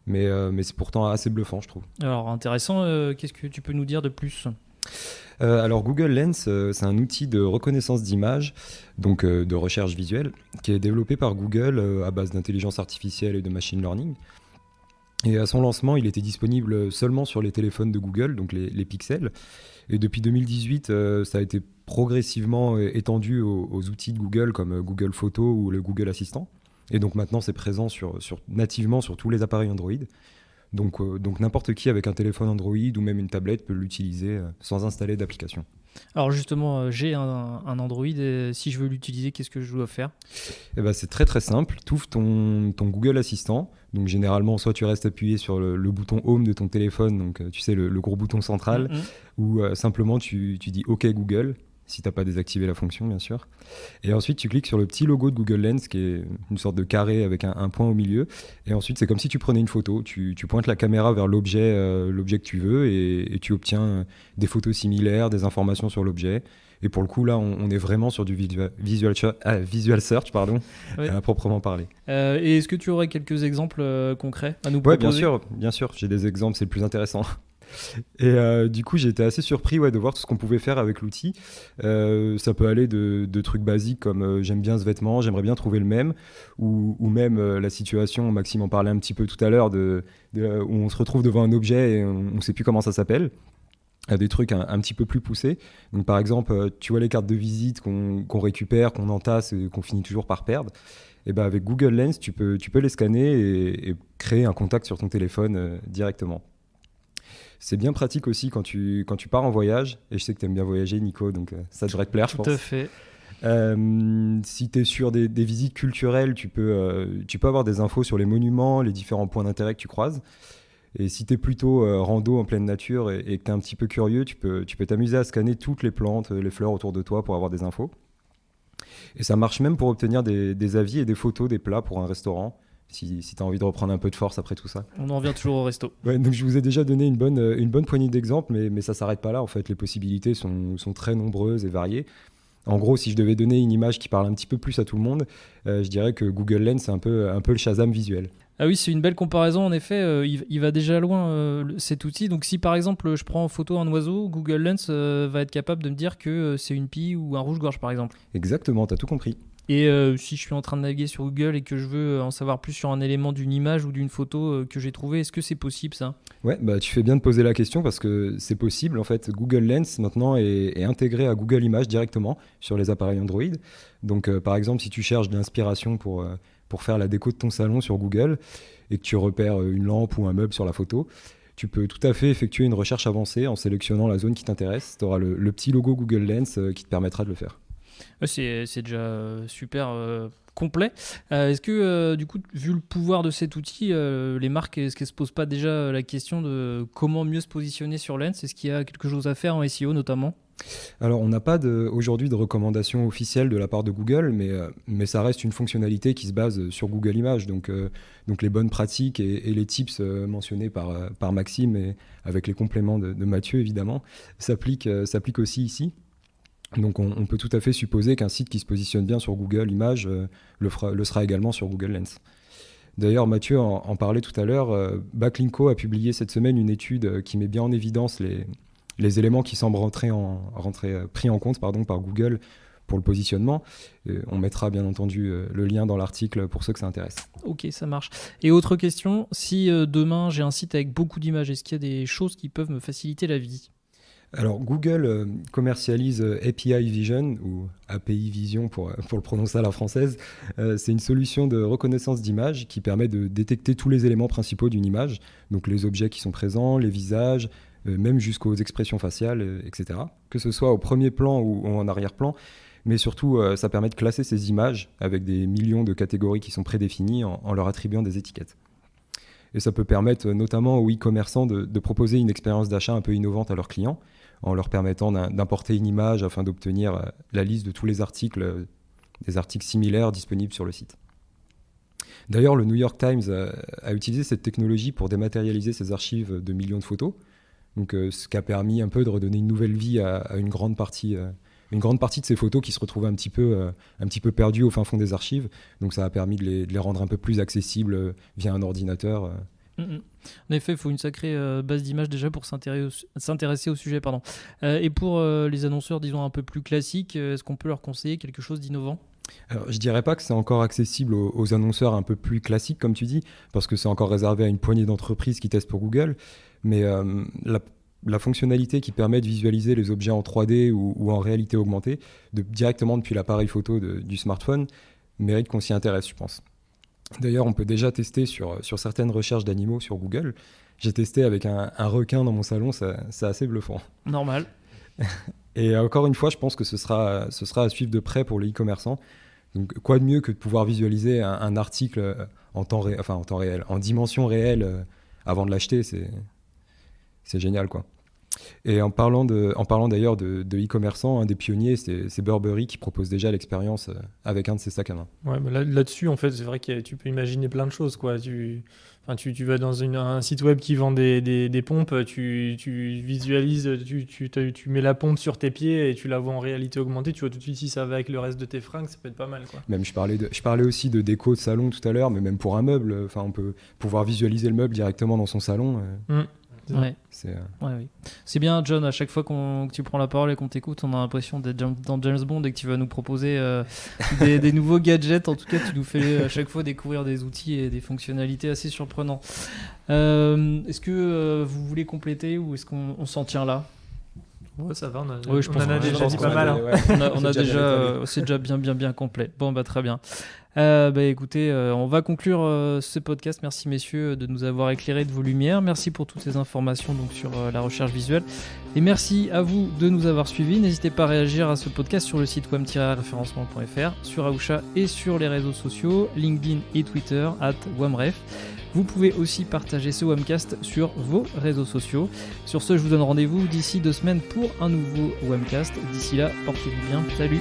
Mais c'est pourtant assez bluffant, je trouve. Alors intéressant, qu'est-ce que tu peux nous dire de plus ? Alors Google Lens, c'est un outil de reconnaissance d'images, donc de recherche visuelle, qui est développé par Google à base d'intelligence artificielle et de machine learning. Et à son lancement, il était disponible seulement sur les téléphones de Google, donc les Pixel. Et depuis 2018, ça a été progressivement étendu aux outils de Google comme Google Photos ou le Google Assistant. Et donc maintenant, c'est présent nativement sur tous les appareils Android. Donc n'importe qui avec un téléphone Android ou même une tablette peut l'utiliser sans installer d'application. Alors justement, j'ai un Android et si je veux l'utiliser, qu'est-ce que je dois faire ? Eh ben, c'est très très simple. Tu ouvres ton Google Assistant. Donc généralement, soit tu restes appuyé sur le bouton Home de ton téléphone, donc tu sais, le gros bouton central, ou simplement tu dis OK Google, si tu n'as pas désactivé la fonction bien sûr. Et ensuite tu cliques sur le petit logo de Google Lens qui est une sorte de carré avec un point au milieu. Et ensuite c'est comme si tu prenais une photo, tu pointes la caméra vers l'objet que tu veux et tu obtiens des photos similaires, des informations sur l'objet. Et pour le coup là on est vraiment sur du visual search oui. À proprement parler. Et est-ce que tu aurais quelques exemples concrets à nous proposer ? Ouais, bien sûr, j'ai des exemples, c'est le plus intéressant. Et du coup j'ai été assez surpris de voir tout ce qu'on pouvait faire avec l'outil. Ça peut aller de trucs basiques comme j'aime bien ce vêtement, j'aimerais bien trouver le même, ou même la situation, Maxime en parlait un petit peu tout à l'heure, où on se retrouve devant un objet et on ne sait plus comment ça s'appelle, à des trucs un petit peu plus poussés. Donc par exemple tu vois les cartes de visite qu'on récupère, qu'on entasse et qu'on finit toujours par perdre. Et ben avec Google Lens tu peux les scanner et créer un contact sur ton téléphone directement. C'est bien pratique aussi quand tu pars en voyage, et je sais que tu aimes bien voyager Nico, donc ça devrait te plaire je pense. Tout à fait. Si tu es sur des visites culturelles, tu peux avoir des infos sur les monuments, les différents points d'intérêt que tu croises. Et si tu es plutôt rando en pleine nature et que tu es un petit peu curieux, tu peux t'amuser à scanner toutes les plantes, les fleurs autour de toi pour avoir des infos. Et ça marche même pour obtenir des avis et des photos des plats pour un restaurant. Si tu as envie de reprendre un peu de force après tout ça. On en revient toujours au resto. Ouais, donc je vous ai déjà donné une bonne poignée d'exemples, mais ça ne s'arrête pas là. En fait, les possibilités sont très nombreuses et variées. En gros, si je devais donner une image qui parle un petit peu plus à tout le monde, je dirais que Google Lens, c'est un peu le Shazam visuel. Ah oui, c'est une belle comparaison en effet. Il va déjà loin cet outil. Donc si par exemple je prends en photo un oiseau, Google Lens va être capable de me dire que c'est une pie ou un rouge-gorge par exemple. Exactement, t'as tout compris. Et si je suis en train de naviguer sur Google et que je veux en savoir plus sur un élément d'une image ou d'une photo que j'ai trouvé, est-ce que c'est possible ça ? Ouais, bah tu fais bien de poser la question parce que c'est possible. En fait, Google Lens maintenant est intégré à Google Images directement sur les appareils Android. Donc par exemple, si tu cherches de l'inspiration pour faire la déco de ton salon sur Google et que tu repères une lampe ou un meuble sur la photo, tu peux tout à fait effectuer une recherche avancée en sélectionnant la zone qui t'intéresse. Tu auras le petit logo Google Lens qui te permettra de le faire. C'est déjà super complet. Est-ce que, du coup, vu le pouvoir de cet outil, les marques, est-ce qu'elles ne se posent pas déjà la question de comment mieux se positionner sur Lens ? Est-ce qu'il y a quelque chose à faire en SEO notamment ? Alors, on n'a pas aujourd'hui de recommandation officielle de la part de Google, mais ça reste une fonctionnalité qui se base sur Google Images. Donc les bonnes pratiques et les tips mentionnés par Maxime et avec les compléments de Mathieu, évidemment, s'appliquent aussi ici. Donc on peut tout à fait supposer qu'un site qui se positionne bien sur Google Images le sera également sur Google Lens. D'ailleurs, Mathieu en parlait tout à l'heure, Backlinko a publié cette semaine une étude qui met bien en évidence les éléments qui semblent pris en compte par Google pour le positionnement. On mettra bien entendu le lien dans l'article pour ceux que ça intéresse. Ok, ça marche. Et autre question, si demain j'ai un site avec beaucoup d'images, est-ce qu'il y a des choses qui peuvent me faciliter la vie ? Alors Google commercialise API Vision ou API Vision pour le prononcer à la française. C'est une solution de reconnaissance d'image qui permet de détecter tous les éléments principaux d'une image, donc les objets qui sont présents, les visages, même jusqu'aux expressions faciales, etc. Que ce soit au premier plan ou en arrière-plan, mais surtout ça permet de classer ces images avec des millions de catégories qui sont prédéfinies en leur attribuant des étiquettes. Et ça peut permettre notamment aux e-commerçants de proposer une expérience d'achat un peu innovante à leurs clients, en leur permettant d'importer une image afin d'obtenir la liste de tous les articles, des articles similaires disponibles sur le site. D'ailleurs, le New York Times a utilisé cette technologie pour dématérialiser ses archives de millions de photos, donc, ce qui a permis un peu de redonner une nouvelle vie à une grande partie de ces photos qui se retrouvaient un petit peu perdues au fin fond des archives. Donc ça a permis de les rendre un peu plus accessibles via un ordinateur. En effet, il faut une sacrée base d'images déjà pour s'intéresser au sujet. Et pour les annonceurs, disons, un peu plus classiques, est-ce qu'on peut leur conseiller quelque chose d'innovant ? Alors, je dirais pas que c'est encore accessible aux annonceurs un peu plus classiques, comme tu dis, parce que c'est encore réservé à une poignée d'entreprises qui testent pour Google. Mais la fonctionnalité qui permet de visualiser les objets en 3D ou en réalité augmentée, directement depuis l'appareil photo du smartphone, mérite qu'on s'y intéresse, je pense. D'ailleurs, on peut déjà tester sur certaines recherches d'animaux sur Google. J'ai testé avec un requin dans mon salon, c'est assez bluffant. Normal. Et encore une fois, je pense que ce sera à suivre de près pour les e-commerçants. Donc, quoi de mieux que de pouvoir visualiser un article en temps réel, en dimension réelle avant de l'acheter, c'est génial, quoi. Et en parlant d'ailleurs de e-commerçants, un des pionniers, c'est Burberry qui propose déjà l'expérience avec un de ses sacs à main. Ouais, bah là-dessus, en fait, c'est vrai que tu peux imaginer plein de choses, quoi. Tu vas dans un site web qui vend des pompes, tu visualises, tu mets la pompe sur tes pieds et tu la vois en réalité augmentée. Tu vois tout de suite si ça va avec le reste de tes fringues, ça peut être pas mal, quoi. Même je parlais aussi de déco de salon tout à l'heure, mais même pour un meuble, on peut pouvoir visualiser le meuble directement dans son salon. Ouais. Oui. C'est bien, John, à chaque fois que tu prends la parole et qu'on t'écoute, on a l'impression d'être dans James Bond et que tu vas nous proposer des nouveaux gadgets. En tout cas, tu nous fais à chaque fois découvrir des outils et des fonctionnalités assez surprenants. Est-ce que vous voulez compléter ou est-ce qu'on s'en tient là ? Ouais, ça va, on en a déjà dit pas mal. C'est déjà bien complet. Bon, très bien. Écoutez, on va conclure ce podcast. Merci messieurs de nous avoir éclairé de vos lumières. Merci pour toutes ces informations donc, sur la recherche visuelle. Et merci à vous de nous avoir suivis. N'hésitez pas à réagir à ce podcast sur le site wam-référencement.fr, sur Aoucha et sur les réseaux sociaux, LinkedIn et Twitter, @wamref. Vous pouvez aussi partager ce Wamcast sur vos réseaux sociaux. Sur ce, je vous donne rendez-vous d'ici 2 semaines pour un nouveau Wamcast. D'ici là, portez-vous bien. Salut!